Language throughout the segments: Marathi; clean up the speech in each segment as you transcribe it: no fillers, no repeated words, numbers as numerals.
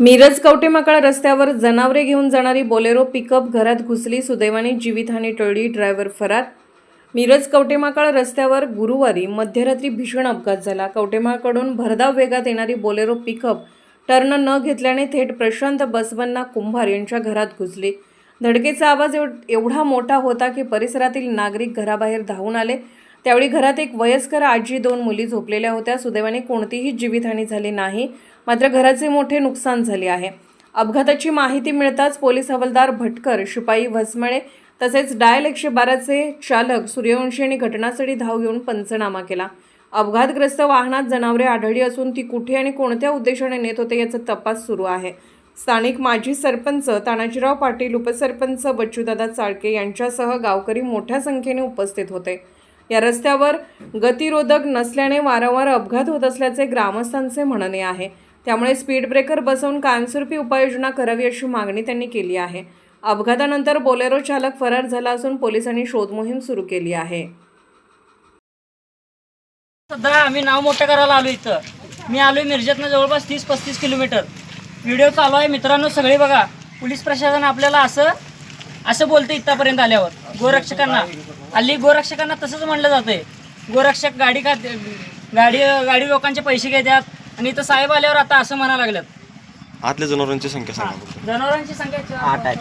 मिरज कवटेमाकळ रस्त्यावर जनावरे घेऊन जाणारी बोलेरो पिकअप घरात घुसली, सुदैवाने जीवितहानी टळली, ड्रायव्हर फरार। मिरज कवटेमाकळ रस्त्यावर गुरुवारी मध्यरात्री भीषण अपघात झाला। कवटेमाकळकडून भरधाव वेगात येणारी बोलेरो पिकअप टर्न न घेतल्याने थेट प्रशांत बसवण्णा कुंभार यांच्या घरात घुसली। धडकेचा आवाज एवढा मोठा होता की परिसरातील नागरिक घराबाहेर धावून आले। त्यावेळी घरात एक वयस्कर आजी, 2 मुली झोपलेल्या होत्या। सुदैवाने कोणतीही जीवितहानी झाली नाही, मात्र घराचे मोठे नुकसान झाले आहे। अपघाताची माहिती मिळताच पोलीस हवालदार भटकर, शिपाई भस्मळे तसेच डायल 112चे चालक सूर्यवंशी यांनी घटनास्थळी धाव घेऊन पंचनामा केला। अपघातग्रस्त वाहनात जनावरे आढळली असून ती कुठे आणि कोणत्या उद्देशाने नेत होते याचा तपास सुरू आहे। स्थानिक माजी सरपंच तानाजीराव पाटील, उपसरपंच बच्चूदादा चाळके यांच्यासह गावकरी मोठ्या संख्येने उपस्थित होते। या रस्त्यावर गतिरोधक नसल्याने वारंवार अपघात होत असल्याचे ग्रामस्थांचे म्हणणे आहे। त्यामुळे स्पीड ब्रेकर बसवून कायमस्वरूपी उपाययोजना करावी अशी मागणी त्यांनी केली आहे। अपघातानंतर बोलेरो चालक फरार झाला असून पोलिसांनी शोध मोहीम सुरू केली आहे। सध्या आम्ही नाव मोठं करायला आलो इथं। मी आलोय मिरजेतनं जवळपास 30-35 किलोमीटर। व्हिडिओ चालू आहे मित्रांनो, सगळे बघा। पोलीस प्रशासन आपल्याला असं बोलते इथपर्यंत आल्यावर गोरक्षकांना। हल्ली गोरक्षकांना तसंच म्हणलं जातंय, गोरक्षक गाडी लोकांचे पैसे घेतात आणि इथं साहेब आल्यावर आता असं म्हणायला लागल्यात। आतल्या जनावरांची संख्या सांगा। जनावरांची संख्या 8 आहे।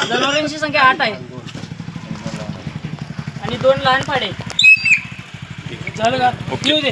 जनावरांची संख्या 8 आहे आणि 2 लहान पाडे। चल गा येऊ दे।